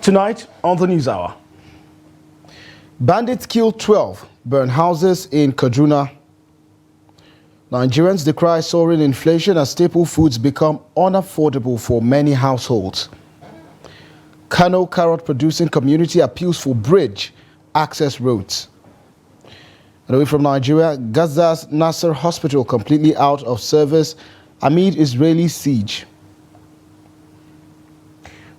Tonight on the News Hour, bandits kill 12, burn houses in Kaduna. Nigerians decry soaring inflation as staple foods become unaffordable for many households. Kano carrot-producing community appeals for bridge access roads. And away from Nigeria, Gaza's Naser hospital completely out of service amid Israeli siege.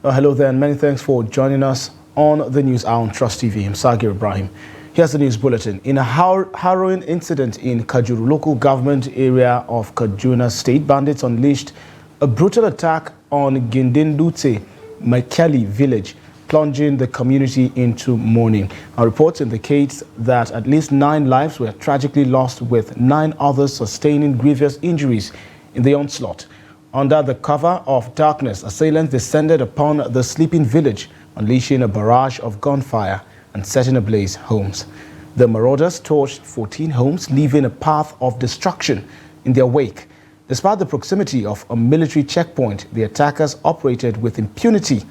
Hello there, and many thanks for joining us on the News Hour on Trust TV. I'm Sagir Ibrahim. Here's the news bulletin. In a harrowing incident in Kajuru local government area of Kaduna State, bandits unleashed a brutal attack on Gindindute Maikeli village, plunging the community into mourning. Our reports indicate that at least 9 lives were tragically lost, with 9 others sustaining grievous injuries in the onslaught. Under the cover of darkness, assailants descended upon the sleeping village, unleashing a barrage of gunfire and setting ablaze homes. The marauders torched 14 homes, leaving a path of destruction in their wake. Despite the proximity of a military checkpoint, the attackers operated with impunity,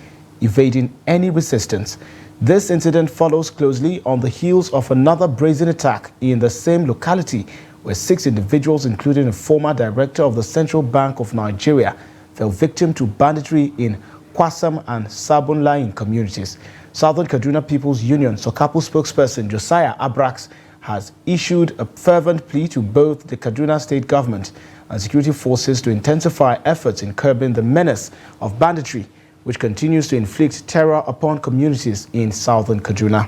evading any resistance. This incident follows closely on the heels of another brazen attack in the same locality, where 6 individuals, including a former director of the Central Bank of Nigeria, fell victim to banditry in Kwasam and Sabunlayin communities. Southern Kaduna People's Union Sokapu spokesperson Josiah Abrax has issued a fervent plea to both the Kaduna state government and security forces to intensify efforts in curbing the menace of banditry, which continues to inflict terror upon communities in southern Kaduna.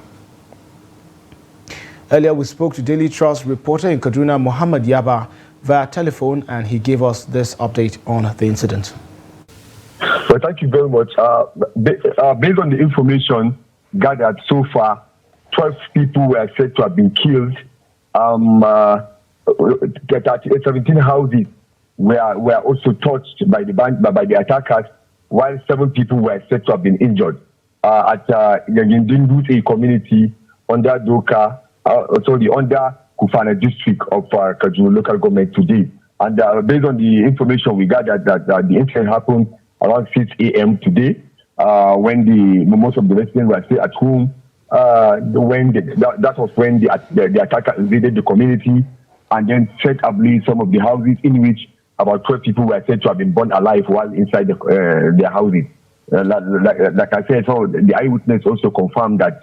Earlier, we spoke to Daily Trust reporter in Kaduna, Muhammad Yaba, via telephone, and he gave us this update on the incident. Well, thank you very much. Based on the information gathered so far, 12 people were said to have been killed. 17 houses were also touched by the attackers, while 7 people were said to have been injured at Yagindindute community under Doka. Under Kufana district of Kajuru local government today. And based on the information we gathered, that the incident happened around 6 a.m. today, when most of the residents were still at home. That was when the attacker invaded the community and then set ablaze some of the houses, in which about 12 people were said to have been burned alive while inside their houses. Like I said, so the eyewitness also confirmed that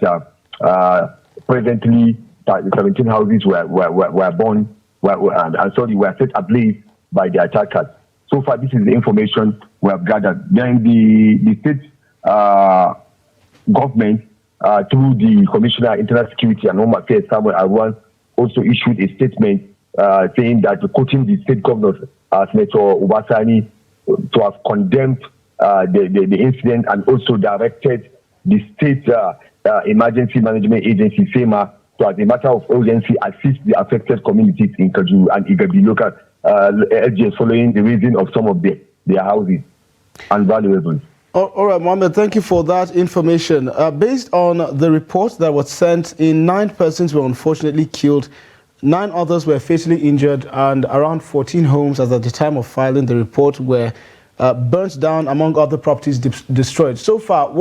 presently 17 houses were burned, were set ablaze by the attackers. So far, this is the information we have gathered. Then the state government, through the Commissioner of Internal Security and Home Affairs, Samuel Arwan, also issued a statement saying that, quoting the state governor, Senator Obasani, to have condemned the incident and also directed the state emergency management agency, SEMA, to, as a matter of urgency, assist the affected communities in Kajuru and Igabi local LGS following the raising of some of their houses and valuables. All right, Mohammed, thank you for that information. Based on the report that was sent in, 9 persons were unfortunately killed, 9 others were fatally injured, and around 14 homes, as at the time of filing the report, were burnt down, among other properties destroyed. So far,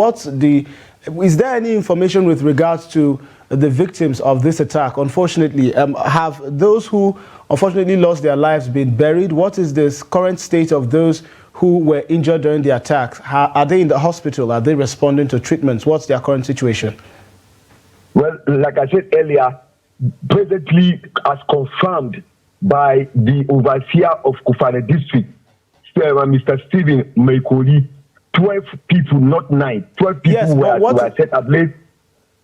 is there any information with regards to the victims of this attack? Unfortunately, have those who unfortunately lost their lives been buried? What is the current state of those who were injured during the attack? Are they in the hospital? Are they responding to treatments? What's their current situation? Well, like I said earlier, presently, as confirmed by the overseer of Kufana district, Mr. Stephen Maikoli, 12 people, not 9, 12 people were set ablaze.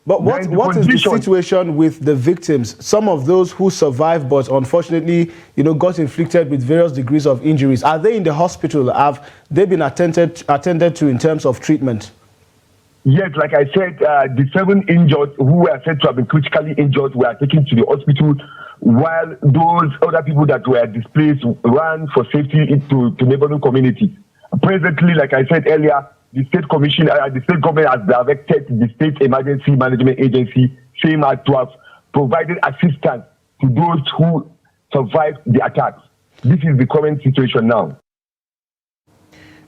But what is the situation with the victims? Some of those who survived but unfortunately, got inflicted with various degrees of injuries. Are they in the hospital? Have they been attended to in terms of treatment? Yes, like I said, the 7 injured who were said to have been critically injured were taken to the hospital, while those other people that were displaced ran for safety into neighboring communities. Presently, like I said earlier, the state government has directed the state emergency management agency, SEMA, to have provided assistance to those who survived the attacks. This is the current situation now.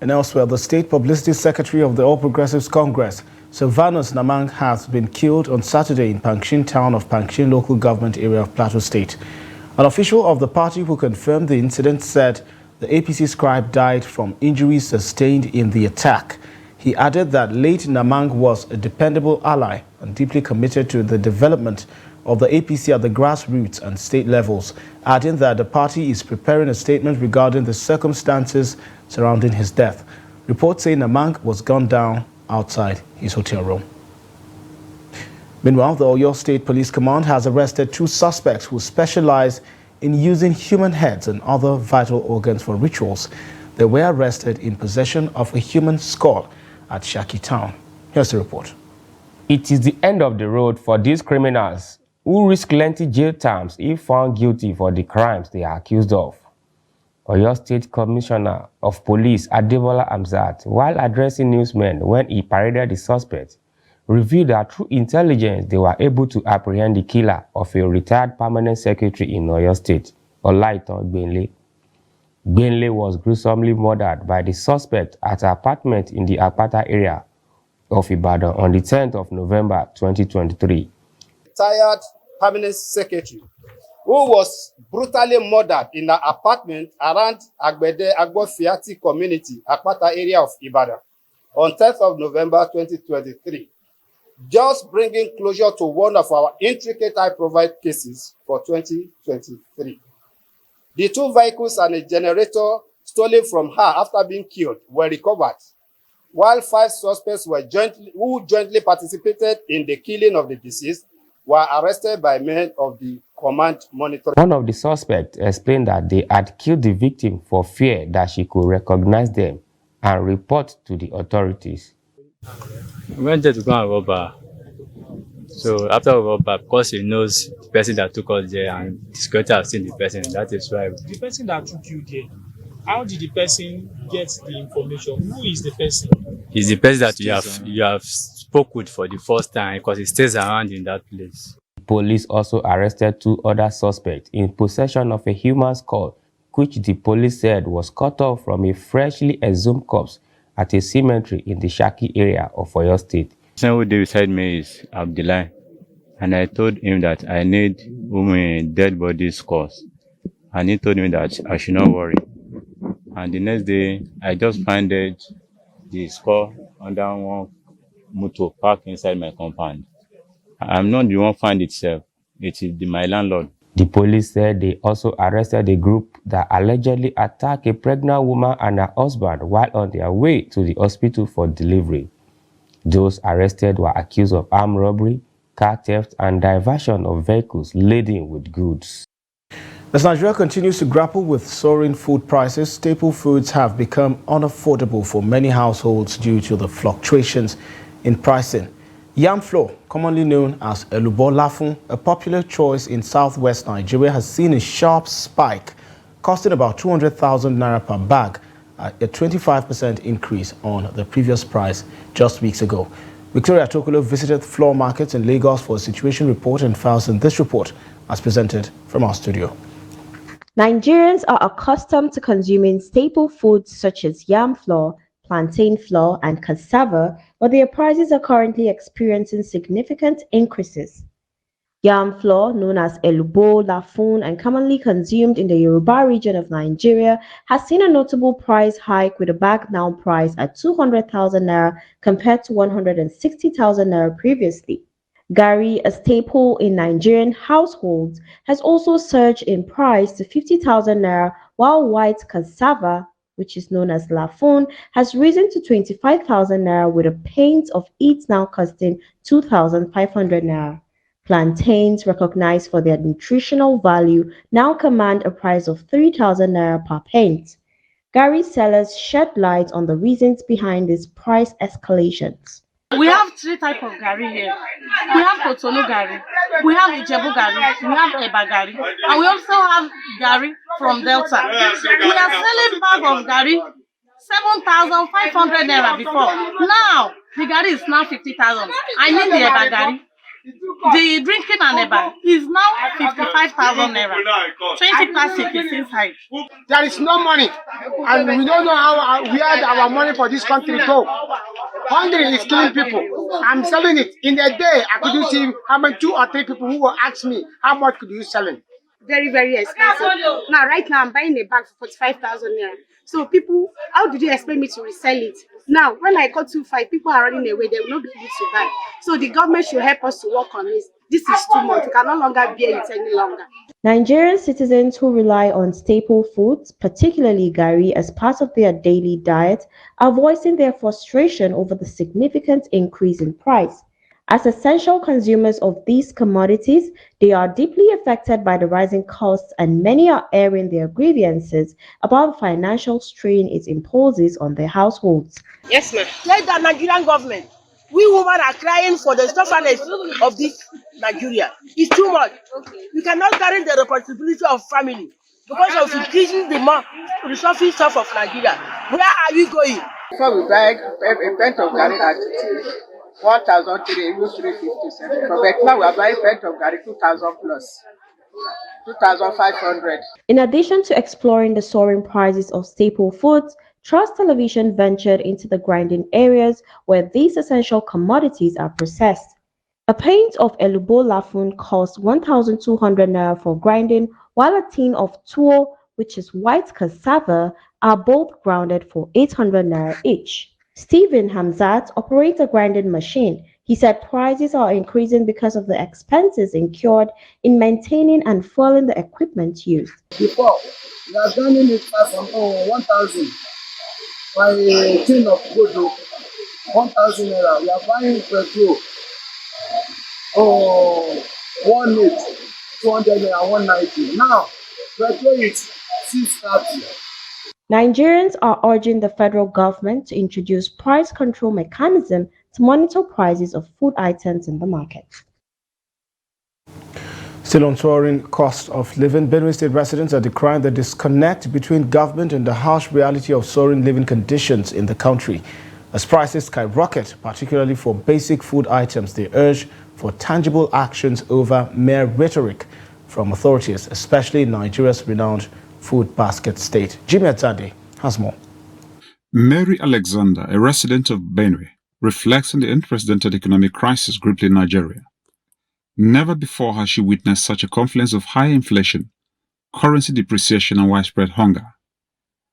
And elsewhere, the State Publicity Secretary of the All Progressives Congress, Sylvanus Namang, has been killed on Saturday in Pangshin town of Pangshin local government area of Plateau State. An official of the party who confirmed the incident said the APC scribe died from injuries sustained in the attack. He added that late Namang was a dependable ally and deeply committed to the development of the APC at the grassroots and state levels, adding that the party is preparing a statement regarding the circumstances surrounding his death. Reports say Namang was gunned down outside his hotel room. Meanwhile, the Oyo State Police Command has arrested 2 suspects who specialize in using human heads and other vital organs for rituals. They were arrested in possession of a human skull at Shaki Town. Here's the report. It is the end of the road for these criminals who risk lengthy jail terms if found guilty for the crimes they are accused of. Oyo State Commissioner of Police Adebola Amzat, while addressing newsmen when he paraded the suspects, revealed that through intelligence they were able to apprehend the killer of a retired permanent secretary in Oyo State, Olaitan Gbenle. Gbenle was gruesomely murdered by the suspect at her apartment in the Apata area of Ibadan on the 10th of November 2023. Retired permanent secretary who was brutally murdered in her apartment around Agbede Agbofiati community, Apata area of Ibadan on 10th of November 2023. Just bringing closure to one of our intricate high-profile cases for 2023. The 2 vehicles and a generator stolen from her after being killed were recovered, while 5 suspects who jointly participated in the killing of the deceased were arrested by men of the command monitoring. One of the suspects explained that they had killed the victim for fear that she could recognize them and report to the authorities. We went there to go and rob her. So after we rob her, because he knows the person that took us there and the security has seen the person, that is why. The person that took you there, how did the person get the information? Who is the person? He's the person that you have spoke with for the first time because he stays around in that place. Police also arrested 2 other suspects in possession of a human skull, which the police said was cut off from a freshly exhumed corpse at a cemetery in the Shaki area of Oyo State. The person who did beside me is Abdullah, and I told him that I need dead body skulls, and he told me that I should not worry. And the next day, I just found the skull under one motor parked inside my compound. I'm not the one find itself. It is my landlord. The police said they also arrested a group that allegedly attacked a pregnant woman and her husband while on their way to the hospital for delivery. Those arrested were accused of armed robbery, car theft, and diversion of vehicles laden with goods. As Nigeria continues to grapple with soaring food prices, staple foods have become unaffordable for many households due to the fluctuations in pricing. Yam flour, commonly known as elubo lafun, a popular choice in southwest Nigeria, has seen a sharp spike, costing about 200,000 naira per bag, a 25% increase on the previous price just weeks ago. Victoria Tokolo visited flour markets in Lagos for a situation report and files in this report as presented from our studio. Nigerians are accustomed to consuming staple foods such as yam flour, plantain flour, and cassava, but their prices are currently experiencing significant increases. Yam flour, known as elubo, lafun, and commonly consumed in the Yoruba region of Nigeria, has seen a notable price hike, with a bag now priced at 200,000 naira compared to 160,000 naira previously. Garri, a staple in Nigerian households, has also surged in price to 50,000 naira, while white cassava, which is known as lafun, has risen to 25,000 naira, with a pint of it now costing 2,500 naira. Plantains, recognized for their nutritional value, now command a price of 3,000 naira per pint. Garri sellers shed light on the reasons behind these price escalations. We have 3 types of garri here. We have Cotonou garri, we have Ijebu garri, we have Eba garri, and we also have garri from Delta. We are selling bag of garri 7,500 naira before. Now the garri is now 50,000. I need the Eba garri. The drinking and eba is now 55,000 naira. 20 plastic is inside. There is no money, and we don't know how where our money for this country go. Hungry is killing people. I'm selling it in a day. I couldn't see how many 2 or 3 people who will ask me how much could you sell it. Very, very expensive. Now, right now, I'm buying a bag for 45,000 naira. So people, how did you expect me to resell it? Now, when I got 2.5, people are running away. They will not be able to buy. So the government should help us to work on this. This is too much. We can no longer bear it any longer. Nigerian citizens who rely on staple foods, particularly gari, as part of their daily diet, are voicing their frustration over the significant increase in price. As essential consumers of these commodities, they are deeply affected by the rising costs, and many are airing their grievances about the financial strain it imposes on their households. Yes, ma'am. Let the Nigerian government. We women are crying for the suffering of this Nigeria. It's too much. We cannot carry the responsibility of family because of increasing the resources stuff of Nigeria. Where are we going? Before we buy a pint of garri at 1,350. But now we are buying pint of garri 2,000 plus, 2,500. In addition to exploring the soaring prices of staple foods, Trust Television ventured into the grinding areas where these essential commodities are processed. A pint of elubo lafun costs 1,200 naira for grinding, while a tin of tuwo, which is white cassava, are both grounded for 800 naira each. Stephen Hamzat operates a grinding machine. He said prices are increasing because of the expenses incurred in maintaining and fueling the equipment used. Before, we are grinding it from 1,000 by a tin of gold, 1,000 naira. We are buying petrol, 1 litre, 200 naira, 190. Now, petrol is 630. Nigerians are urging the federal government to introduce price control mechanism to monitor prices of food items in the market. Still on soaring cost of living, Benue State residents are decrying the disconnect between government and the harsh reality of soaring living conditions in the country. As prices skyrocket, particularly for basic food items, they urge for tangible actions over mere rhetoric from authorities, especially in Nigeria's renowned food basket state. Jimmy Atade has more. Mary Alexander, a resident of Benue, reflects on the unprecedented economic crisis gripping Nigeria. Never before has she witnessed such a confluence of high inflation, currency depreciation and widespread hunger.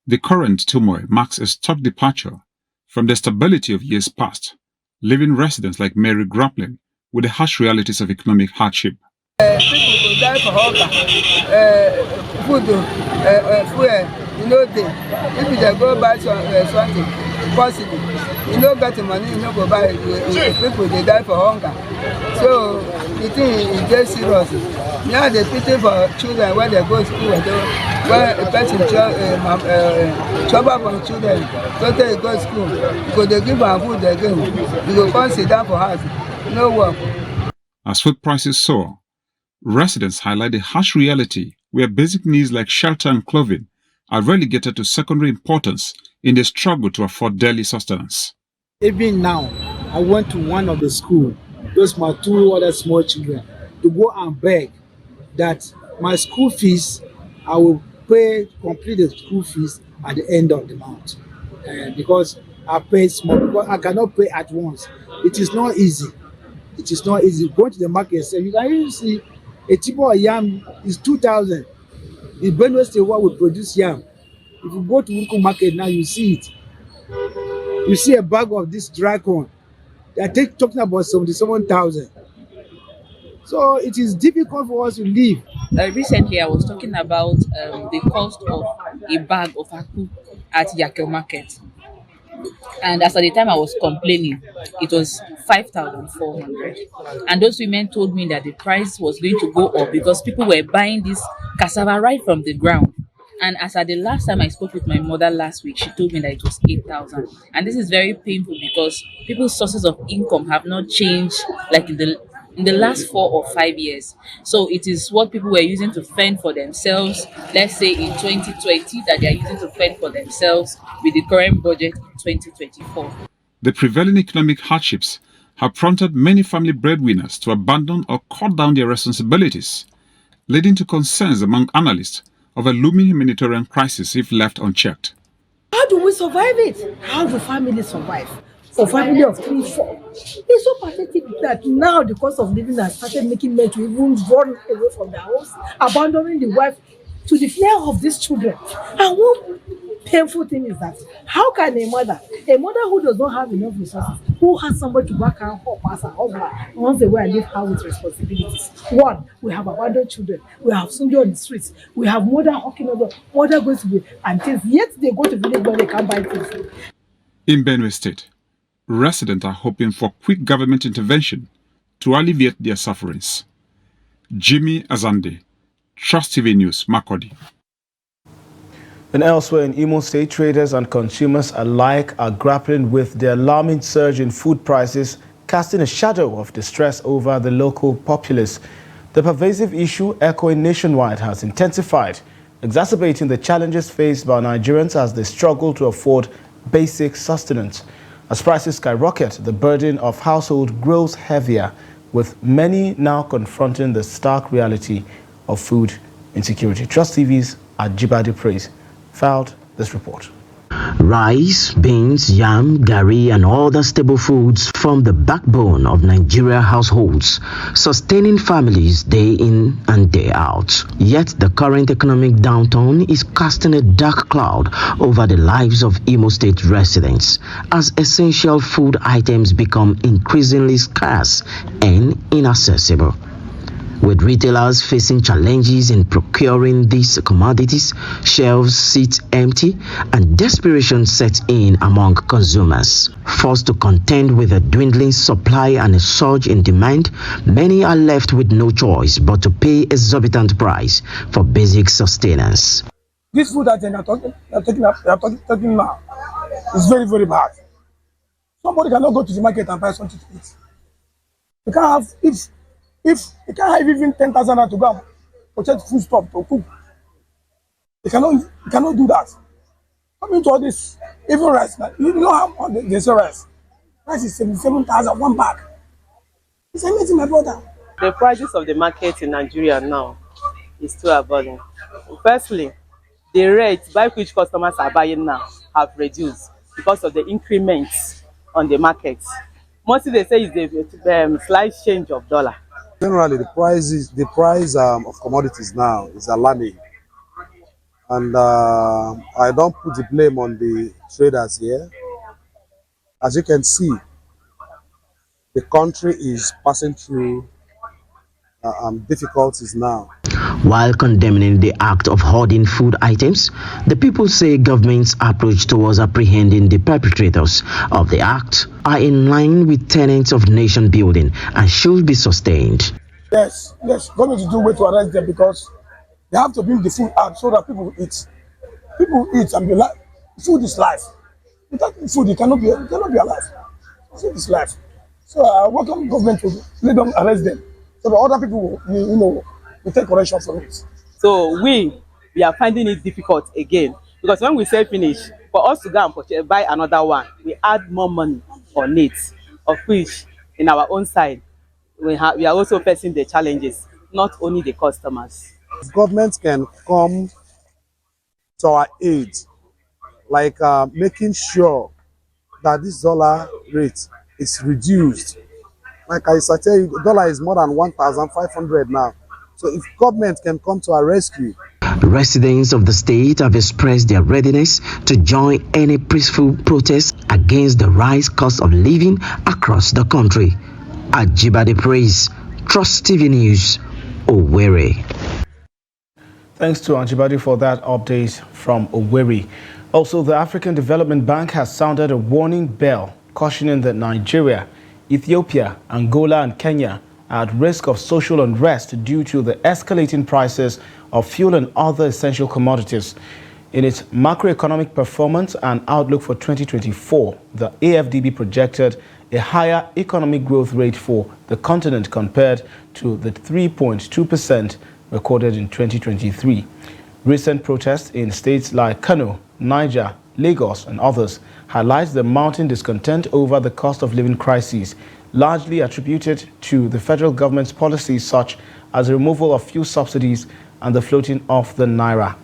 The current turmoil marks a stark departure from the stability of years past, leaving residents like Mary grappling with the harsh realities of economic hardship. People will die for hunger, food, fuel, you know, if they go buy something, possibly, you know, get the money, you know, go buy it, people, they die for hunger. So, the thing is very serious. Now they pity for children when they go to school, when a person trouble for children, so they go to school, because they give them food again, you go come sit down for house, no work. As food prices soar, residents highlight the harsh reality where basic needs like shelter and clothing are relegated to secondary importance in the struggle to afford daily sustenance. Even now, I went to one of the schools, those my 2 other small children, to go and beg that my school fees, I will complete the school fees at the end of the month. Because I pay small, because I cannot pay at once. It is not easy. It is not easy. Going to the market, so you can even see a tip of yam is 2,000. In Benue State, what we produce yam. If you go to Wunku market now, you see it. You see a bag of this dry corn. They are talking about 77,000. So it is difficult for us to live. Recently, I was talking about the cost of a bag of aku at Yakel market. And as at the time I was complaining, it was 5,400. And those women told me that the price was going to go up because people were buying this cassava right from the ground. And as at the last time I spoke with my mother last week, she told me that it was 8,000. And this is very painful because people's sources of income have not changed like in the last 4 or 5 years. So it is what people were using to fend for themselves, let's say in 2020, that they are using to fend for themselves with the current budget in 2024. The prevailing economic hardships have prompted many family breadwinners to abandon or cut down their responsibilities, leading to concerns among analysts of a looming humanitarian crisis if left unchecked. How do we survive it? How do families survive? For family of 3, 4. It's so pathetic that now the cost of living has started making men to even run away from their homes, abandoning the wife to the fear of these children. And one painful thing is that how can a mother who does not have enough resources, who has somebody to back her up as a husband, wants a way and leave her with responsibilities? One, we have abandoned children, we have soldiers on the streets, we have mother hawking over, mother going to be and things, yet they go to village where they can't buy things. In Benue State, residents are hoping for quick government intervention to alleviate their sufferings. Jimmy Azande, Trust TV News, Makurdi. And elsewhere in Imo State, traders and consumers alike are grappling with the alarming surge in food prices, casting a shadow of distress over the local populace. The pervasive issue echoing nationwide has intensified, exacerbating the challenges faced by Nigerians as they struggle to afford basic sustenance. As prices skyrocket, the burden of household grows heavier, with many now confronting the stark reality of food insecurity. Trust TV's Ajibade Praise filed this report. Rice, beans, yam, gari and other staple foods form the backbone of Nigeria households, sustaining families day in and day out. Yet the current economic downturn is casting a dark cloud over the lives of Imo State residents as essential food items become increasingly scarce and inaccessible. With retailers facing challenges in procuring these commodities, shelves sit empty and desperation sets in among consumers. Forced to contend with a dwindling supply and a surge in demand, many are left with no choice but to pay exorbitant price for basic sustenance. This food that they are talking now is very, very bad. Somebody cannot go to the market and buy something to eat. You can't have if you can't have even 10,000 to go and purchase food stuff to cook. You cannot do that. Coming to all this, even rice, you know how they sell rice. Rice is 77,000 one bag. It's amazing, my brother. The prices of the market in Nigeria now is too abundant. Firstly, the rates by which customers are buying now have reduced because of the increments on the market. Mostly they say it's the slight change of dollar. Generally, the price of commodities now is alarming, and I don't put the blame on the traders here. As you can see, the country is passing through difficulties now. While condemning the act of hoarding food items, the people say government's approach towards apprehending the perpetrators of the act are in line with tenets of nation building and should be sustained. Yes, government should do way to arrest them because they have to bring the food out so that people eat. People eat and be like, food is life. Without food, you cannot be alive. Food is life. So I welcome government to let them arrest them so that other people will take correction from it. So we are finding it difficult again because when we sell finish, for us to go and buy another one, we add more money on it, of which in our own side, we are also facing the challenges, not only the customers. Government can come to our aid, like making sure that this dollar rate is reduced. Like I tell you, the dollar is more than 1,500 now. So if government can come to our rescue. Residents of the state have expressed their readiness to join any peaceful protest against the rise cost of living across the country. Ajibade Praise, Trust TV News, Owerri. Thanks to Ajibade for that update from Owerri. Also, the African Development Bank has sounded a warning bell, cautioning that Nigeria, Ethiopia, Angola and Kenya are at risk of social unrest due to the escalating prices of fuel and other essential commodities. In its macroeconomic performance and outlook for 2024, the AFDB projected a higher economic growth rate for the continent compared to the 3.2% recorded in 2023. Recent protests in states like Kano, Niger, Lagos and others highlight the mounting discontent over the cost of living crisis, largely attributed to the federal government's policies such as the removal of fuel subsidies and the floating of the naira.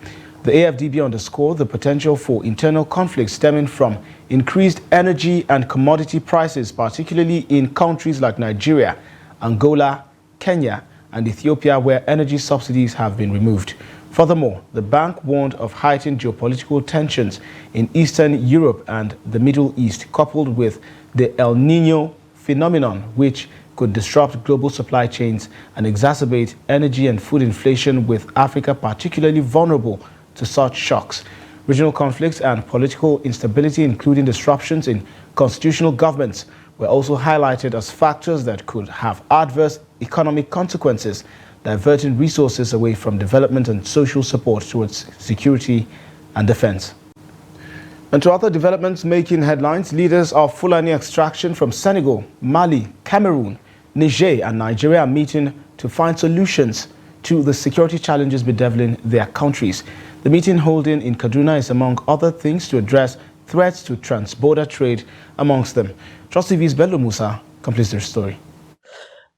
The AFDB underscored the potential for internal conflicts stemming from increased energy and commodity prices, particularly in countries like Nigeria, Angola, Kenya, and Ethiopia, where energy subsidies have been removed. Furthermore, the bank warned of heightened geopolitical tensions in Eastern Europe and the Middle East, coupled with the El Niño phenomenon, which could disrupt global supply chains and exacerbate energy and food inflation, with Africa particularly vulnerable to such shocks. Regional conflicts and political instability, including disruptions in constitutional governments, were also highlighted as factors that could have adverse economic consequences, diverting resources away from development and social support towards security and defense. And to other developments making headlines, leaders of Fulani extraction from Senegal, Mali, Cameroon, Niger and Nigeria are meeting to find solutions to the security challenges bedeviling their countries. The meeting holding in Kaduna is, among other things, to address threats to trans-border trade amongst them. Trust TV's Bello Musa completes their story.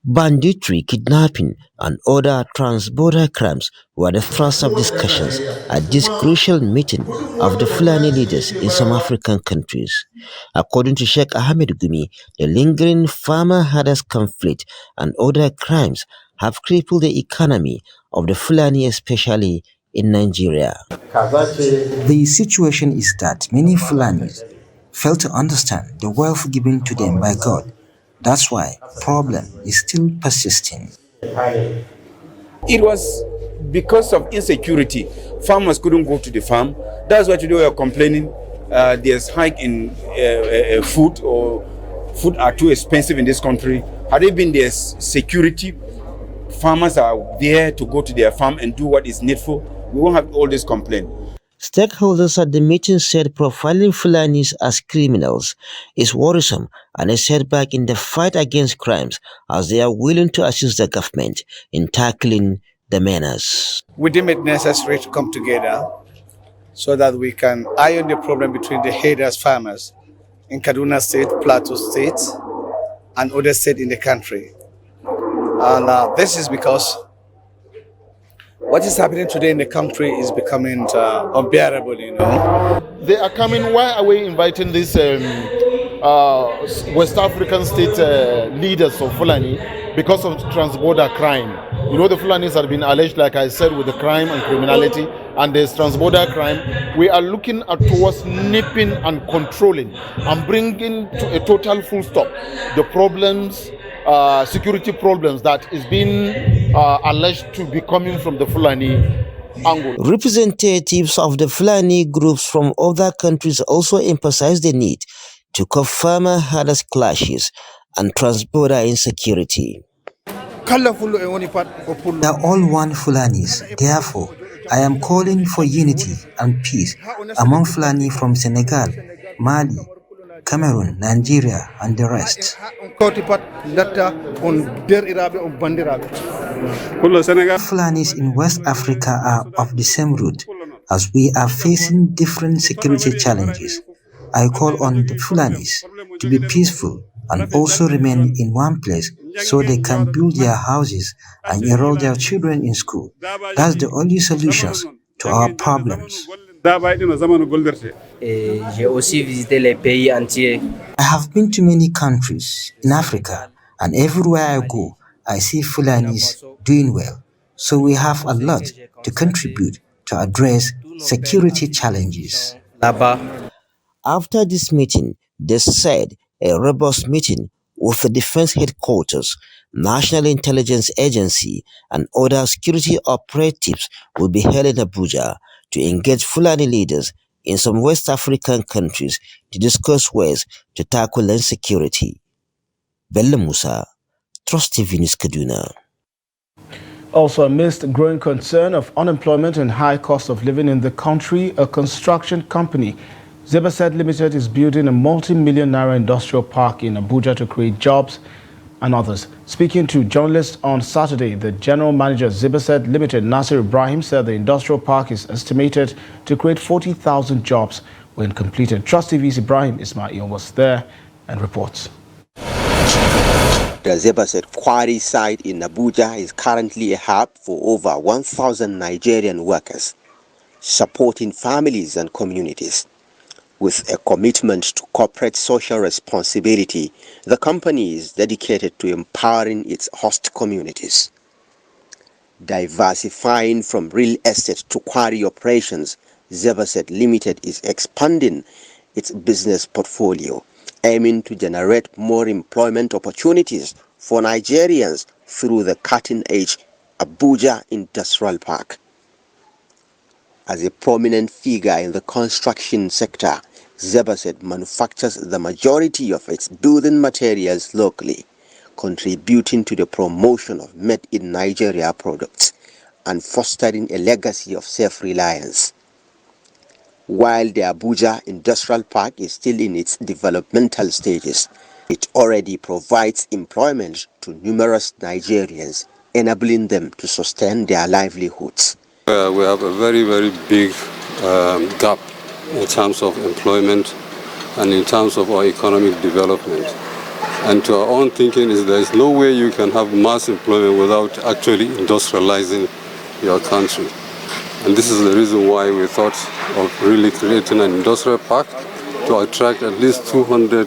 Banditry, kidnapping, and other trans-border crimes were the thrust of discussions at this crucial meeting of the Fulani leaders in some African countries. According to Sheikh Ahmed Gumi, the lingering farmer-herders conflict and other crimes have crippled the economy of the Fulani, especially in Nigeria. The situation is that many Fulanis fail to understand the wealth given to them by God. That's why problem is still persisting. It was because of insecurity. Farmers couldn't go to the farm. That's why today we are complaining. There's hike in food, or food are too expensive in this country. Had it been there's security, farmers are there to go to their farm and do what is needful, we won't have all this complaint. Stakeholders at the meeting said profiling Fulanis as criminals is worrisome and a setback in the fight against crimes, as they are willing to assist the government in tackling the menace. We deem it necessary to come together so that we can iron the problem between the herders farmers in Kaduna State, Plateau State, and other states in the country. And this is because what is happening today in the country is becoming unbearable, you know. They are coming. Why are we inviting these West African state leaders of Fulani? Because of transborder crime. You know, the Fulanis have been alleged, like I said, with the crime and criminality, and there's transborder crime. We are looking towards nipping and controlling and bringing to a total full stop the problems, security problems that is being alleged to be coming from the Fulani angle. Representatives of the Fulani groups from other countries also emphasize the need to curb farmer-herders clashes and transborder insecurity. They are all one Fulanis. Therefore, I am calling for unity and peace among Fulani from Senegal, Mali, Cameroon, Nigeria, and the rest. Fulanis in West Africa are of the same root, as we are facing different security challenges. I call on the Fulanis to be peaceful and also remain in one place so they can build their houses and enroll their children in school. That's the only solutions to our problems. I have been to many countries in Africa, and everywhere I go, I see Fulanis doing well. So we have a lot to contribute to address security challenges. After this meeting, they said a robust meeting with the Defense Headquarters, National Intelligence Agency, and other security operatives will be held in Abuja to engage Fulani leaders in some West African countries to discuss ways to tackle insecurity. Bello Musa, Trust TV News, Kaduna. Also, amidst growing concern of unemployment and high cost of living in the country, a construction company, Zibaset Limited, is building a multi-million naira industrial park in Abuja to create jobs and others. Speaking to journalists on Saturday, the general manager of Zibaset Limited, Naser Ibrahim, said the industrial park is estimated to create 40,000 jobs when completed. Trust TV's Ibrahim Ismail was there and reports. The Zebaset quarry site in Abuja is currently a hub for over 1,000 Nigerian workers, supporting families and communities. With a commitment to corporate social responsibility, the company is dedicated to empowering its host communities. Diversifying from real estate to quarry operations, Zebaset Limited is expanding its business portfolio, aiming to generate more employment opportunities for Nigerians through the cutting-edge Abuja Industrial Park. As a prominent figure in the construction sector, Zebaset manufactures the majority of its building materials locally, contributing to the promotion of made-in-Nigeria products and fostering a legacy of self-reliance. While the Abuja Industrial Park is still in its developmental stages, it already provides employment to numerous Nigerians, enabling them to sustain their livelihoods. We have a very, very big gap in terms of employment and in terms of our economic development. And to our own thinking is there is no way you can have mass employment without actually industrializing your country. And this is the reason why we thought of really creating an industrial park to attract at least 200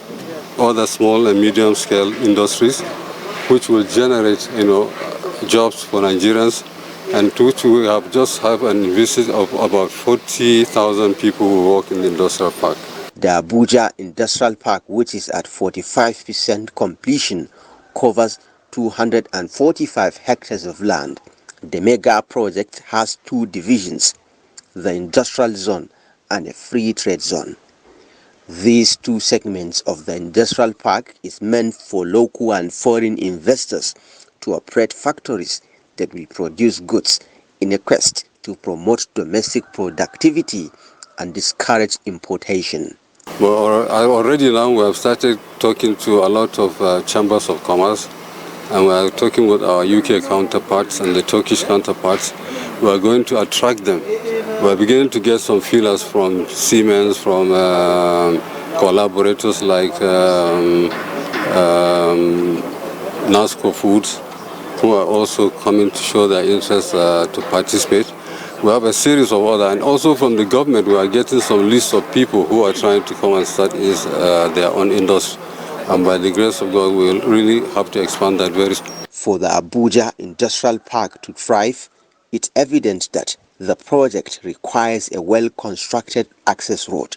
other small and medium scale industries, which will generate, jobs for Nigerians, and we have just have an visit of about 40,000 people who work in the industrial park. The Abuja Industrial Park, which is at 45% completion, covers 245 hectares of land. The mega project has two divisions, the industrial zone and a free trade zone. These two segments of the industrial park is meant for local and foreign investors to operate factories that will produce goods in a quest to promote domestic productivity and discourage importation. Well, already now we have started talking to a lot of chambers of commerce, and we are talking with our UK counterparts and the Turkish counterparts. We are going to attract them. We are beginning to get some feelers from Siemens, from collaborators like NASCO Foods, who are also coming to show their interest to participate. We have a series of other, and also from the government we are getting some lists of people who are trying to come and start their own industry. And by the grace of God, we will really have to expand that very soon. For the Abuja Industrial Park to thrive, it's evident that the project requires a well-constructed access road.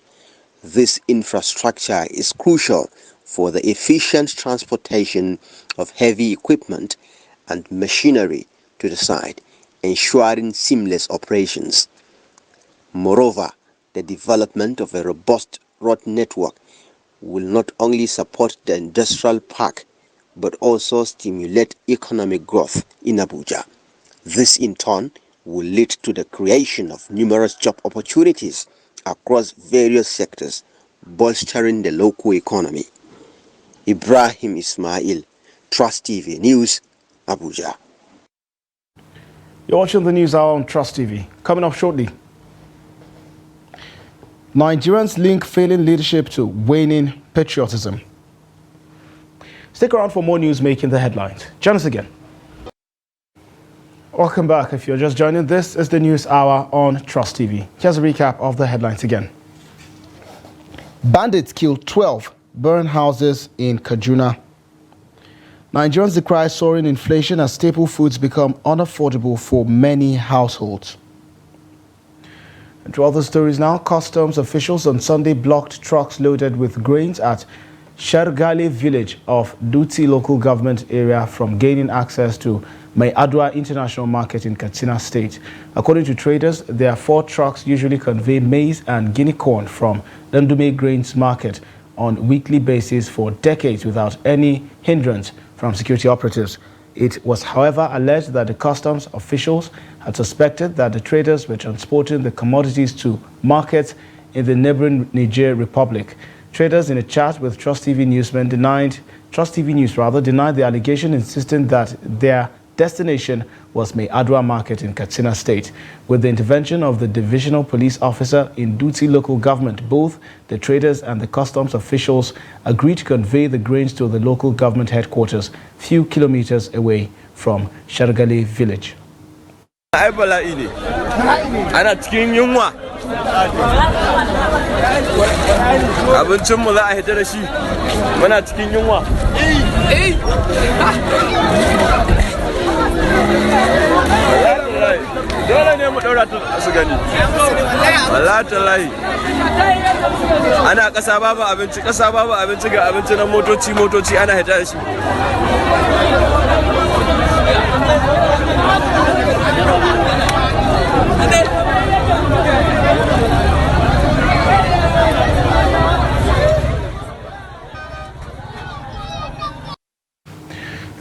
This infrastructure is crucial for the efficient transportation of heavy equipment and machinery to the site, ensuring seamless operations. Moreover, the development of a robust road network will not only support the industrial park, but also stimulate economic growth in Abuja. This in turn will lead to the creation of numerous job opportunities across various sectors, bolstering the local economy. Ibrahim Ismail, Trust TV News, Abuja. You're watching the news hour on Trust TV. Coming up shortly, Nigerians link failing leadership to waning patriotism. Stick around for more news making the headlines. Join us again. Welcome back. If you're just joining, this is the news hour on Trust TV. Here's a recap of the headlines again. Bandits kill 12, burn houses in Kaduna. Nigerians decry soaring inflation as staple foods become unaffordable for many households. And to other stories now, customs officials on Sunday blocked trucks loaded with grains at Shergali village of Duti local government area from gaining access to Adwa International Market in Katsina State. According to traders, there are 4 trucks usually convey maize and guinea corn from Dandume Grains Market on weekly basis for decades without any hindrance from security operatives. It was, however, alleged that the customs officials had suspected that the traders were transporting the commodities to markets in the neighboring Niger Republic. Traders in a chat with Trust TV News denied the allegation, insisting that their destination was May Adwa Market in Katsina State. With the intervention of the divisional police officer in Duty local government, both the traders and the customs officials agreed to convey the grains to the local government headquarters, few kilometers away from Shargale village. Abincinmu za a hita da shi muna cikin yunwa. Dole ne mu daura su gani. Wallahi tallahi. Ana kasa babu abinci ga abinci na motoci ana hita da shi.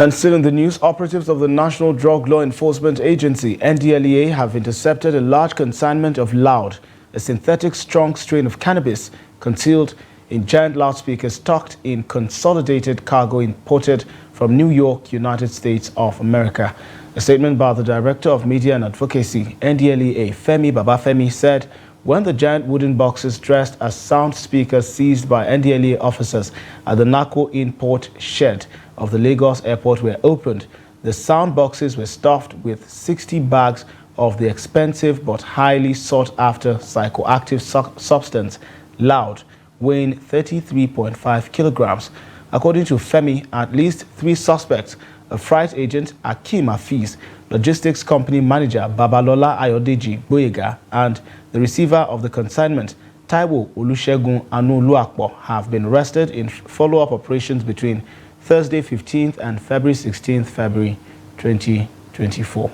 And still in the news, operatives of the National Drug Law Enforcement Agency, NDLEA, have intercepted a large consignment of loud, a synthetic strong strain of cannabis concealed in giant loudspeakers stocked in consolidated cargo imported from New York, United States of America. A statement by the Director of Media and Advocacy, NDLEA, Femi Babafemi, said when the giant wooden boxes dressed as sound speakers seized by NDLEA officers at the narco import shed of the Lagos airport were opened, the sound boxes were stuffed with 60 bags of the expensive but highly sought-after psychoactive substance, loud, weighing 33.5 kilograms. According to Femi, at least 3 suspects, a freight agent, Akim Afiz, logistics company manager, Babalola Ayodeji Boyega, and the receiver of the consignment, Taiwo Olusegun Anuluakpo, have been arrested in follow-up operations between Thursday 15th and February 16th, February 2024.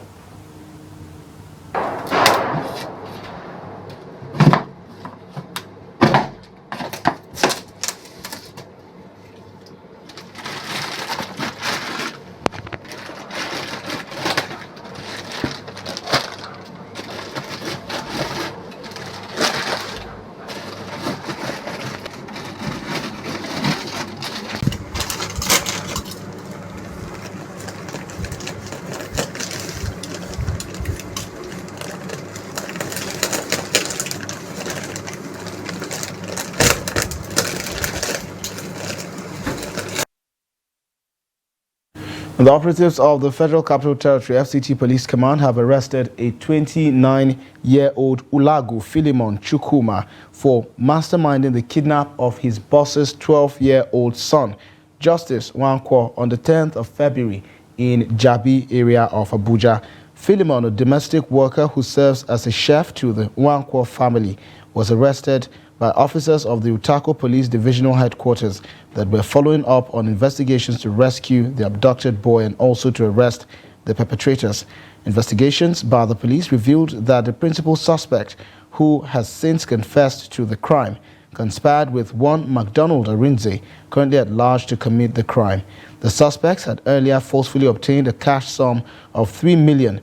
The operatives of the Federal Capital Territory FCT Police Command have arrested a 29-year-old Ulagu Philemon Chukwuma for masterminding the kidnap of his boss's 12-year-old son, Justice Nwankwo, on the 10th of February in Jabi area of Abuja. Philemon, a domestic worker who serves as a chef to the Nwankwo family, was arrested by officers of the Utako Police Divisional Headquarters that were following up on investigations to rescue the abducted boy and also to arrest the perpetrators. Investigations by the police revealed that the principal suspect, who has since confessed to the crime, conspired with one McDonald Arinze, currently at large, to commit the crime. The suspects had earlier forcefully obtained a cash sum of 3,900,000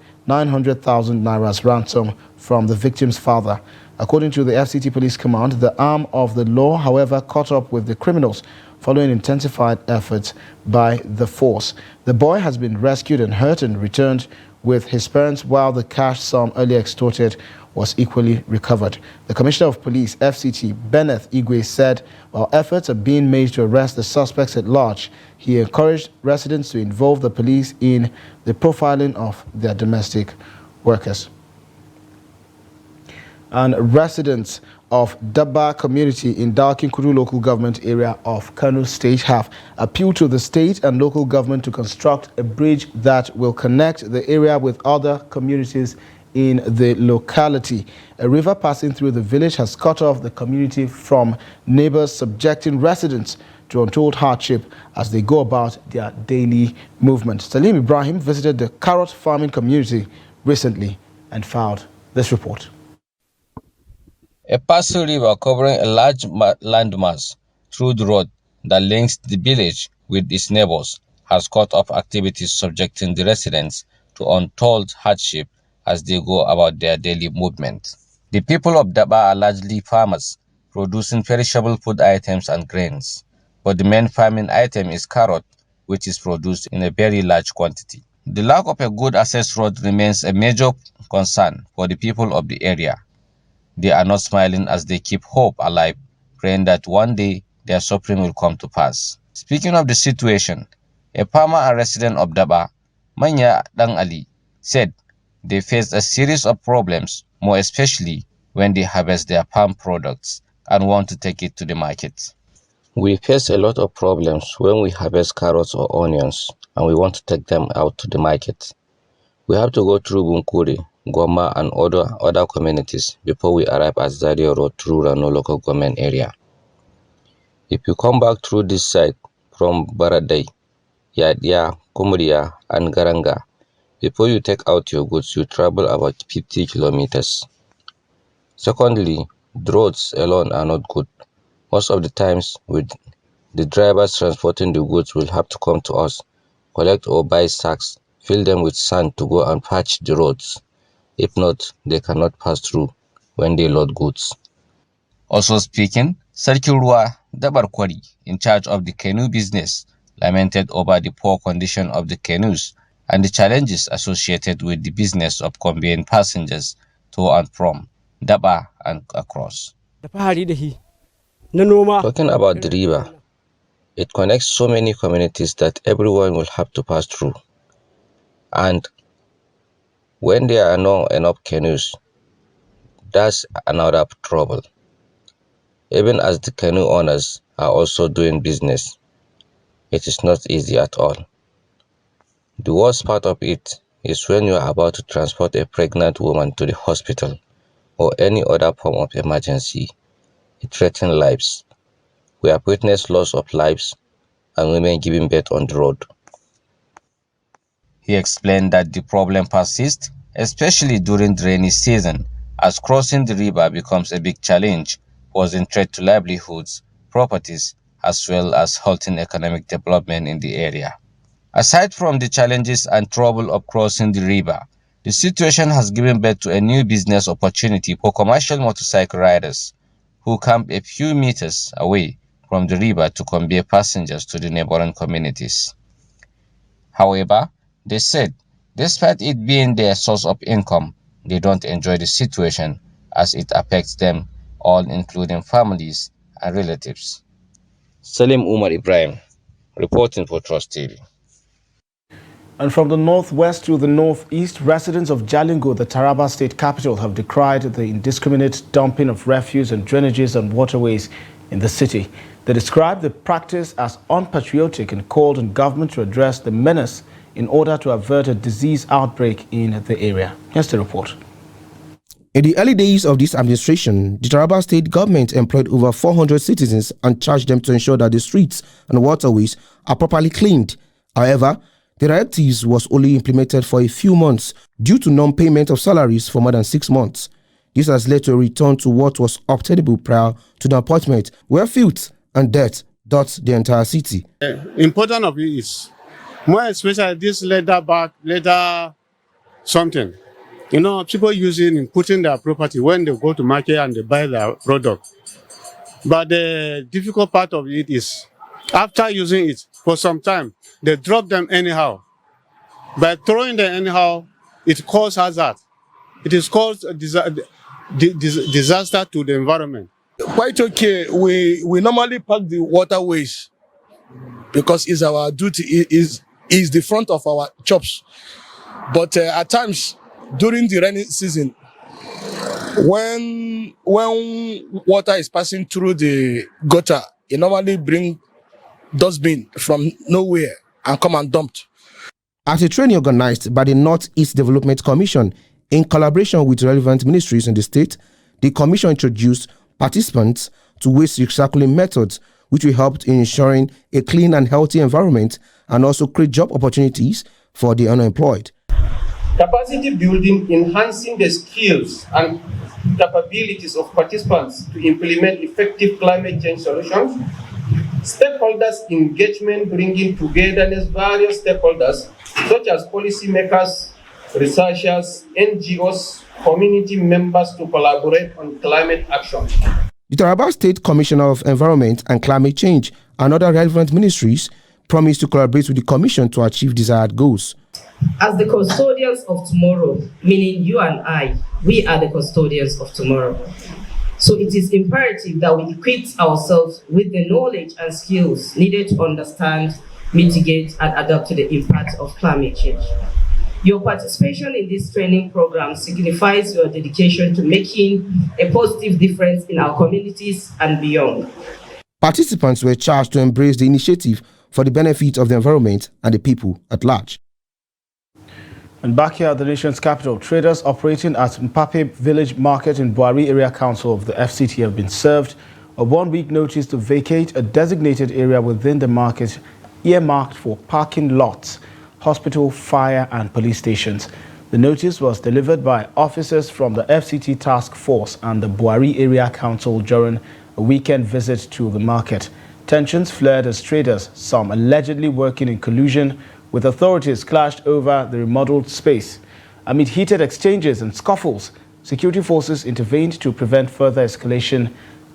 naira ransom from the victim's father. According to the FCT Police Command, the arm of the law, however, caught up with the criminals following intensified efforts by the force. The boy has been rescued and hurt and returned with his parents, while the cash sum earlier extorted was equally recovered. The Commissioner of Police, FCT, Benneth Igwe, said while efforts are being made to arrest the suspects at large, he encouraged residents to involve the police in the profiling of their domestic workers. And residents of Daba community in Dawakinkudu local government area of Kano State have appealed to the state and local government to construct a bridge that will connect the area with other communities in the locality. A river passing through the village has cut off the community from neighbors, subjecting residents to untold hardship as they go about their daily movement. Salim Ibrahim visited the carrot farming community recently and filed this report. A passing river covering a large landmass through the road that links the village with its neighbors has cut off activities, subjecting the residents to untold hardship as they go about their daily movement. The people of Daba are largely farmers, producing perishable food items and grains. But the main farming item is carrot, which is produced in a very large quantity. the lack of a good access road remains a major concern for the people of the area. They are not smiling as they keep hope alive, praying that one day their suffering will come to pass. Speaking of the situation, a farmer and resident of Daba, Manya Dang Ali, said they faced a series of problems, more especially when they harvest their farm products and want to take it to the market. We face a lot of problems when we harvest carrots or onions and we want to take them out to the market. We have to go through Bunkuri, Goma and other communities before we arrive at Zaria Road through Rano local government area. If you come back through this side from Baradei, Yadia, Kumuria and Garanga, before you take out your goods, you travel about 50 kilometers. Secondly, the roads alone are not good. Most of the times, the drivers transporting the goods will have to come to us, collect or buy sacks, fill them with sand to go and patch the roads. If not, they cannot pass through when they load goods. Also speaking, Sarkin Ruwa Dabar Kwari, in charge of the canoe business, lamented over the poor condition of the canoes and the challenges associated with the business of conveying passengers to and from Daba and across. Talking about the river, it connects so many communities that everyone will have to pass through. And when there are not enough canoes, that's another trouble. Even as the canoe owners are also doing business, it is not easy at all. The worst part of it is when you are about to transport a pregnant woman to the hospital or any other form of emergency. It threatens lives. We have witnessed loss of lives and women giving birth on the road. He explained that the problem persists, especially during the rainy season, as crossing the river becomes a big challenge, posing threat to livelihoods, properties, as well as halting economic development in the area. Aside from the challenges and trouble of crossing the river, the situation has given birth to a new business opportunity for commercial motorcycle riders who camp a few meters away from the river to convey passengers to the neighboring communities. However, they said, despite it being their source of income, they don't enjoy the situation as it affects them all, including families and relatives. Salim Umar Ibrahim, reporting for Trust TV. And from the northwest to the northeast, residents of Jalingo, the Taraba state capital, have decried the indiscriminate dumping of refuse and drainages on waterways in the city. They described the practice as unpatriotic and called on government to address the menace in order to avert a disease outbreak in the area. Here's the report. In the early days of this administration, the Taraba state government employed over 400 citizens and charged them to ensure that the streets and waterways are properly cleaned. However, the directives was only implemented for a few months due to non-payment of salaries for more than 6 months. This has led to a return to what was obtainable prior to the appointment, where filth and dirt dot the entire city. Important of it is, more especially this leather something. You know, people using in putting their property when they go to market and they buy their product. But the difficult part of it is, after using it for some time, they drop them anyhow. By throwing them anyhow, it causes hazard. It is caused a disaster to the environment. Quite okay. We normally pack the waterways because it's our duty. It is the front of our shops. But at times during the rainy season, when water is passing through the gutter, it normally bring dustbin from nowhere and come and dump. At a training organized by the Northeast Development Commission in collaboration with relevant ministries in the state, the commission introduced participants to waste recycling methods, which will help in ensuring a clean and healthy environment and also create job opportunities for the unemployed. Capacity building, enhancing the skills and capabilities of participants to implement effective climate change solutions. Stakeholders engagement, bringing togetherness various stakeholders such as policymakers, researchers, NGOs, community members to collaborate on climate action. The Taraba State Commissioner of Environment and Climate Change and other relevant ministries promised to collaborate with the Commission to achieve desired goals. As the custodians of tomorrow, meaning you and I, we are the custodians of tomorrow. So it is imperative that we equip ourselves with the knowledge and skills needed to understand, mitigate, and adapt to the impact of climate change. Your participation in this training program signifies your dedication to making a positive difference in our communities and beyond. Participants were charged to embrace the initiative for the benefit of the environment and the people at large. And back here at the nation's capital, traders operating at Pape Village Market in Buhari Area Council of the FCT have been served a one-week notice to vacate a designated area within the market earmarked for parking lots, hospital, fire and police stations. The notice was delivered by officers from the FCT Task Force and the Buhari Area Council during a weekend visit to the market. Tensions flared as traders, some allegedly working in collusion with authorities, clashed over the remodeled space. Amid heated exchanges and scuffles, security forces intervened to prevent further escalation,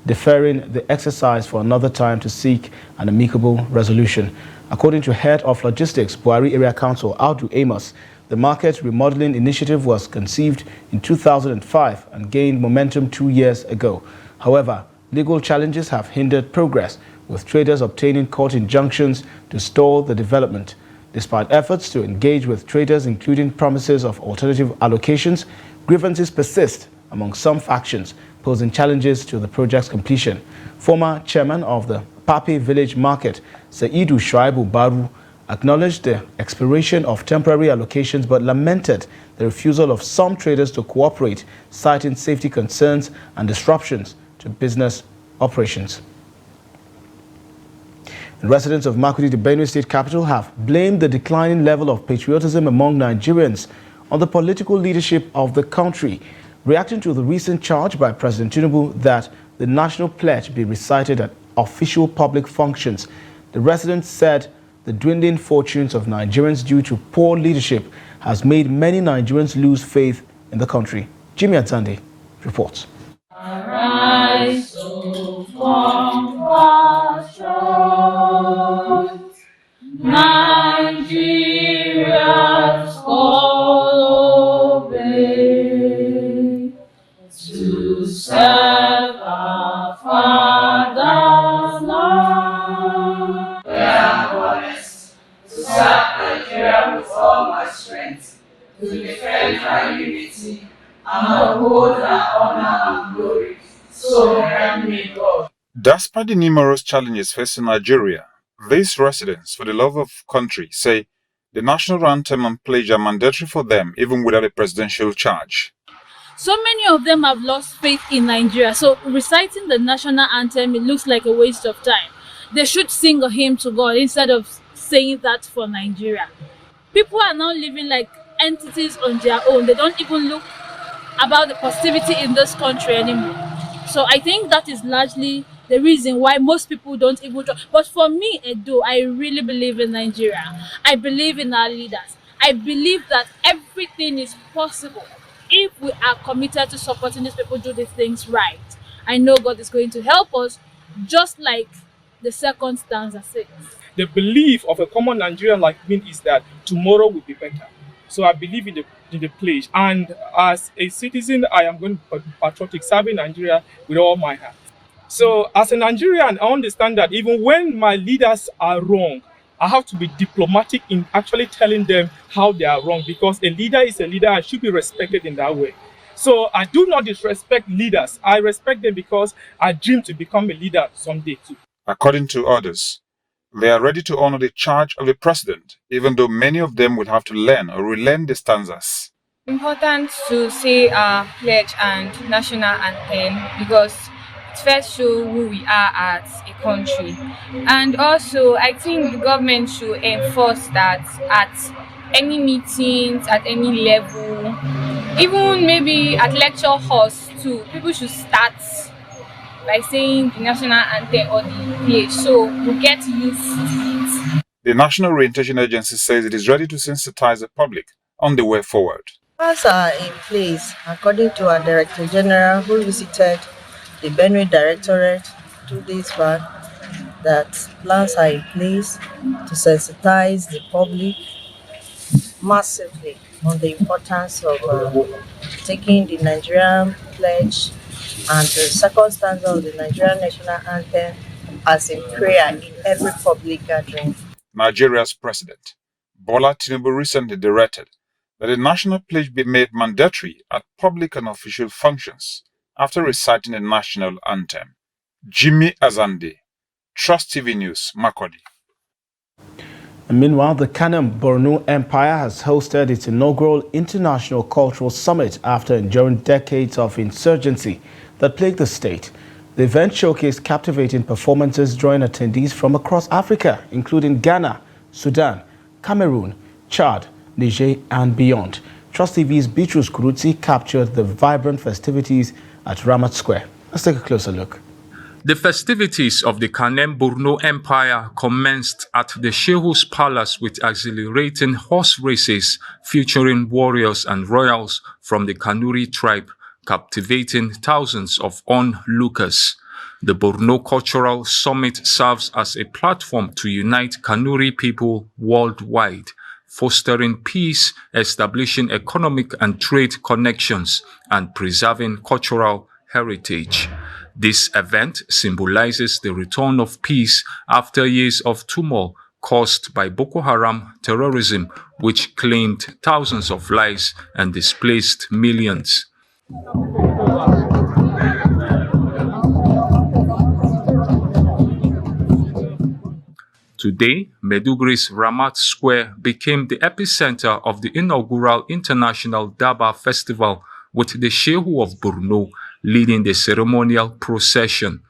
deferring the exercise for another time to seek an amicable resolution. According to head of logistics, Buhari Area Council, Audu Amos, the market remodeling initiative was conceived in 2005 and gained momentum 2 years ago. However, legal challenges have hindered progress, with traders obtaining court injunctions to stall the development. Despite efforts to engage with traders, including promises of alternative allocations, grievances persist among some factions, posing challenges to the project's completion. Former chairman of the Pape Village Market, Saidu Shuaibu Baru, acknowledged the expiration of temporary allocations but lamented the refusal of some traders to cooperate, citing safety concerns and disruptions to business operations. And residents of Makurdi, the Benue State capital, have blamed the declining level of patriotism among Nigerians on the political leadership of the country, reacting to the recent charge by President Tinubu that the national pledge be recited at official public functions. The residents said the dwindling fortunes of Nigerians due to poor leadership has made many Nigerians lose faith in the country. Jimmy Atsande reports. Arise, O compassion, Nigeria's call obey, to serve our Father's love. We are honest, to serve Nigeria with all my strength, to defend our unity, and uphold our honor and glory. So help me God. Despite the numerous challenges facing Nigeria, these residents, for the love of country, say the national anthem and pledge are mandatory for them even without a presidential charge. So many of them have lost faith in Nigeria. So reciting the national anthem, it looks like a waste of time. They should sing a hymn to God instead of saying that for Nigeria. People are now living like entities on their own. They don't even look about the positivity in this country anymore. So I think that is largely the reason why most people don't even talk. But for me, Edo, I really believe in Nigeria. I believe in our leaders. I believe that everything is possible if we are committed to supporting these people do these things right. I know God is going to help us, just like the second stanza says. The belief of a common Nigerian like me is that tomorrow will be better. So I believe in the pledge, and as a citizen, I am going to be patriotic, serving Nigeria with all my heart. So as a Nigerian, I understand that even when my leaders are wrong, I have to be diplomatic in actually telling them how they are wrong, because a leader is a leader and should be respected in that way. So I do not disrespect leaders. I respect them because I dream to become a leader someday too. According to others, they are ready to honor the charge of the president, even though many of them would have to learn or relearn the stanzas. Important to say our pledge and national anthem because it first shows who we are as a country. And also, I think the government should enforce that at any meetings, at any level, even maybe at lecture halls too, people should start by saying the national anthem or the pledge, so we get used to it. The National Orientation Agency says it is ready to sensitize the public on the way forward. Plans are in place, according to our Director General, who visited the Benue Directorate 2 days back, that plans are in place to sensitize the public. massively on the importance of taking the Nigerian pledge and the second stanza of the Nigerian national anthem as a prayer in every public gathering. Nigeria's president, Bola Tinubu, recently directed that the national pledge be made mandatory at public and official functions after reciting the national anthem. Jimmy Azande, Trust TV News, Makurdi. And meanwhile, the Kano-Borno Empire has hosted its inaugural International Cultural Summit after enduring decades of insurgency that plagued the state. The event showcased captivating performances drawing attendees from across Africa, including Ghana, Sudan, Cameroon, Chad, Niger, and beyond. Trust TV's Bitrus Kuruti captured the vibrant festivities at Ramat Square. Let's take a closer look. The festivities of the Kano-Borno Empire commenced at the Shehu's Palace with exhilarating horse races featuring warriors and royals from the Kanuri tribe, captivating thousands of onlookers. The Borno Cultural Summit serves as a platform to unite Kanuri people worldwide, fostering peace, establishing economic and trade connections, and preserving cultural heritage. This event symbolizes the return of peace after years of turmoil caused by Boko Haram terrorism, which claimed thousands of lives and displaced millions. Today, Maiduguri's Ramat Square became the epicenter of the inaugural International Daba Festival, with the Shehu of Borno leading the ceremonial procession.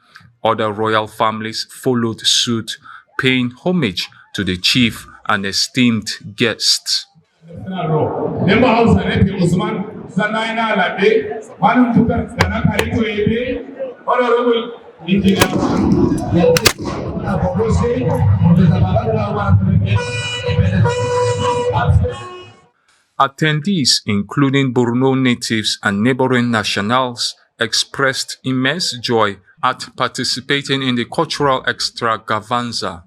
Other royal families followed suit, paying homage to the chief and esteemed guests. Attendees, including Borno natives and neighboring nationals, expressed immense joy at participating in the cultural extravaganza.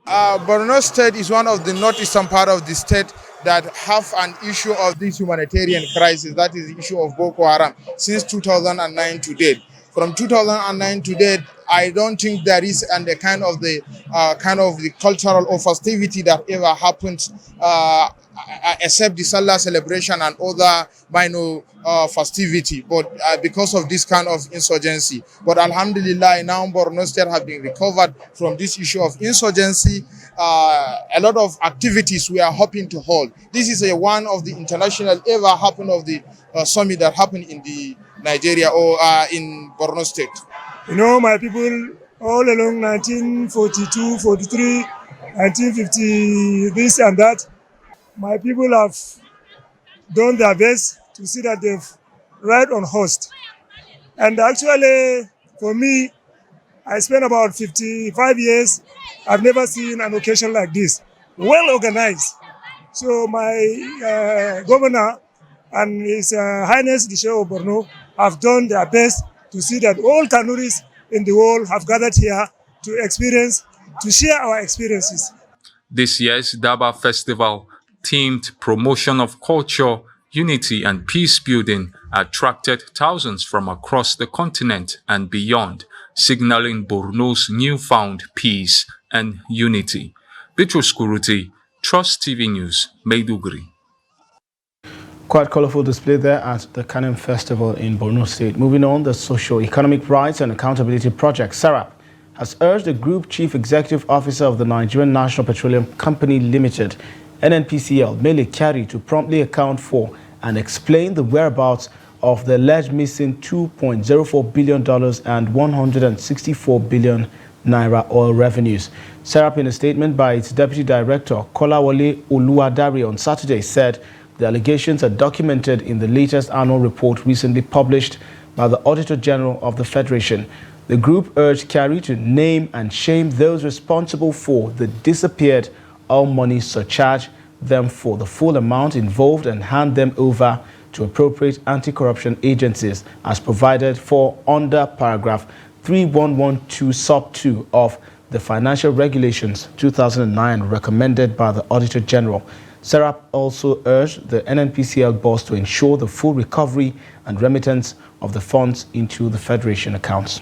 Borno State is one of the northeastern part of the state that have an issue of this humanitarian crisis, that is the issue of Boko Haram, since 2009 to date. From 2009 to date, I don't think there is the kind of the cultural or festivity that ever happened, except the Salah celebration and other minor festivity, but because of this kind of insurgency. But Alhamdulillah, now Borno State have been recovered from this issue of insurgency. A lot of activities we are hoping to hold. This is one of the international ever happened of the summit that happened in the Nigeria or in Borno State. You know, my people all along 1942, 43, 1950, this and that, my people have done their best to see that they've ride on horse. And actually, for me, I spent about 55 years. I've never seen an occasion like this. Well organized. So my governor and His Highness the Sheikh of Borno have done their best to see that all Kanuris in the world have gathered here to share our experiences. This year's Daba Festival, themed promotion of culture, unity and peace building, attracted thousands from across the continent and beyond, signaling Borno's newfound peace and unity. Bitrus Kuruti, Trust TV News, Maiduguri. Quite colorful display there at the Kano Festival in Borno State. Moving on, the Socio-Economic Rights and Accountability Project, SARAP, has urged the Group Chief Executive Officer of the Nigerian National Petroleum Company Limited, NNPCL, Mele Kyari, to promptly account for and explain the whereabouts of the alleged missing $2.04 billion and 164 billion naira oil revenues. SARAP, in a statement by its Deputy Director, Kolawole Oluwadare, on Saturday, said the allegations are documented in the latest annual report recently published by the Auditor General of the Federation. The group urged Kyari to name and shame those responsible for the disappeared oil money, surcharge them for the full amount involved, and hand them over to appropriate anti-corruption agencies as provided for under paragraph 3112 sub 2 of the Financial Regulations 2009 recommended by the Auditor General. Serap also urged the NNPCL boss to ensure the full recovery and remittance of the funds into the Federation accounts.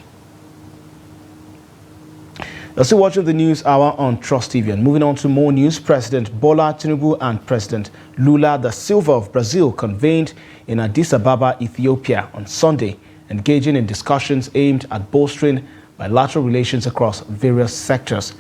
You're still watching the News Hour on Trust TV. And moving on to more news, President Bola Tinubu and President Lula da Silva of Brazil convened in Addis Ababa, Ethiopia on Sunday, engaging in discussions aimed at bolstering bilateral relations across various sectors.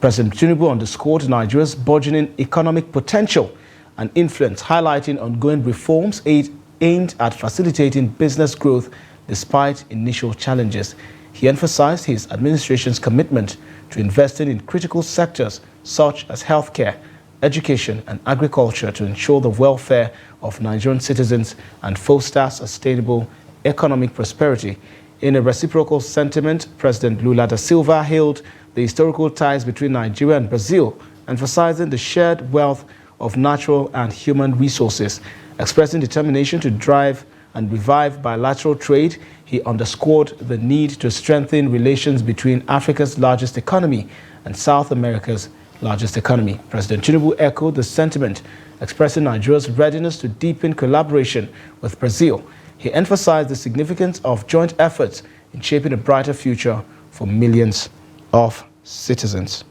President Tinubu underscored Nigeria's burgeoning economic potential and influence, highlighting ongoing reforms aimed at facilitating business growth despite initial challenges. He emphasized his administration's commitment to investing in critical sectors such as healthcare, education and agriculture to ensure the welfare of Nigerian citizens and foster sustainable economic prosperity. In a reciprocal sentiment, President Lula da Silva hailed the historical ties between Nigeria and Brazil, emphasizing the shared wealth of natural and human resources. Expressing determination to drive and revive bilateral trade, he underscored the need to strengthen relations between Africa's largest economy and South America's largest economy. President Tinubu echoed the sentiment, expressing Nigeria's readiness to deepen collaboration with Brazil. He emphasized the significance of joint efforts in shaping a brighter future for millions of citizens.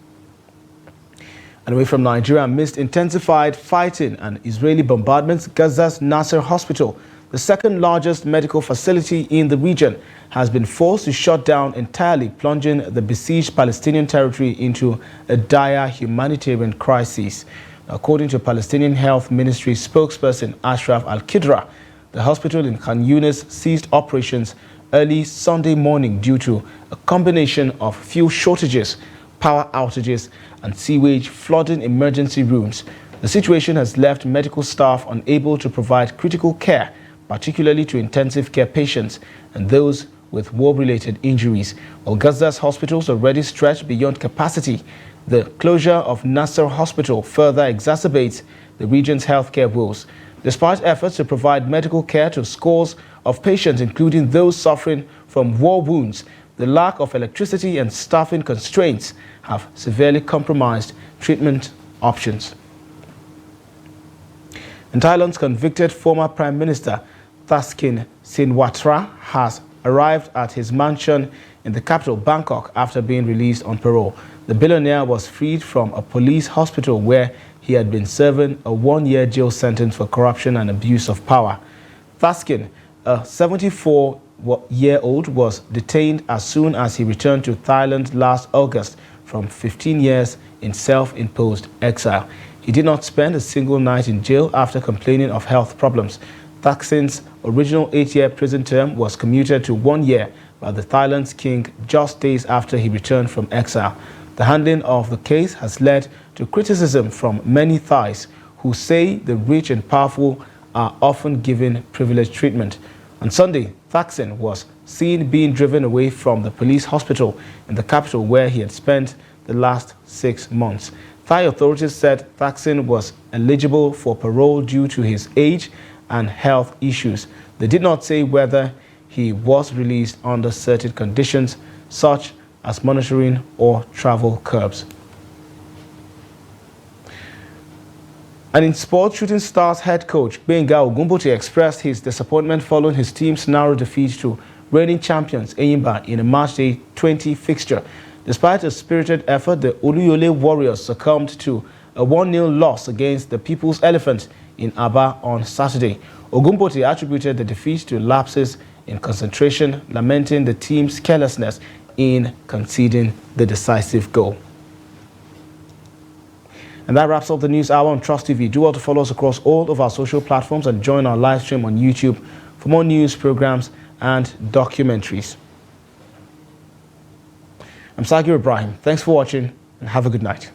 And away from Nigeria, amidst intensified fighting and Israeli bombardments, Gaza's Naser hospital, the second largest medical facility in the region, has been forced to shut down entirely, plunging the besieged Palestinian territory into a dire humanitarian crisis. According to Palestinian Health Ministry spokesperson Ashraf Al-Qidra, the hospital in Khan Yunis ceased operations early Sunday morning due to a combination of fuel shortages, power outages, and sewage flooding emergency rooms. The situation has left medical staff unable to provide critical care, particularly to intensive care patients and those with war-related injuries. While Gaza's hospitals already stretched beyond capacity, the closure of Naser Hospital further exacerbates the region's healthcare woes. Despite efforts to provide medical care to scores of patients, including those suffering from war wounds, the lack of electricity and staffing constraints have severely compromised treatment options. And Thailand's convicted former Prime Minister Thaksin Shinawatra has arrived at his mansion in the capital, Bangkok, after being released on parole. The billionaire was freed from a police hospital where he had been serving a one-year jail sentence for corruption and abuse of power. Thaksin, a 74-year-old, was detained as soon as he returned to Thailand last August from 15 years in self-imposed exile. He did not spend a single night in jail after complaining of health problems. Thaksin's original 8-year prison term was commuted to 1 year by the Thailand's king just days after he returned from exile. The handling of the case has led to criticism from many Thais who say the rich and powerful are often given privileged treatment. On Sunday, Thaksin was seen being driven away from the police hospital in the capital where he had spent the last 6 months. Thai authorities said Thaksin was eligible for parole due to his age and health issues. They did not say whether he was released under certain conditions, such as monitoring or travel curbs. And in sports, Shooting Stars head coach Gbenga Ogunbote expressed his disappointment following his team's narrow defeat to reigning champions Enyimba in a matchday 20 fixture. Despite a spirited effort, the Oluyole Warriors succumbed to a 1-0 loss against the People's Elephant in Aba on Saturday. Ogunbote attributed the defeat to lapses in concentration, lamenting the team's carelessness in conceding the decisive goal. And that wraps up the News Hour on Trust TV. Do well to follow us across all of our social platforms and join our live stream on YouTube for more news, programs, and documentaries. I'm Sagir Ibrahim. Thanks for watching and have a good night.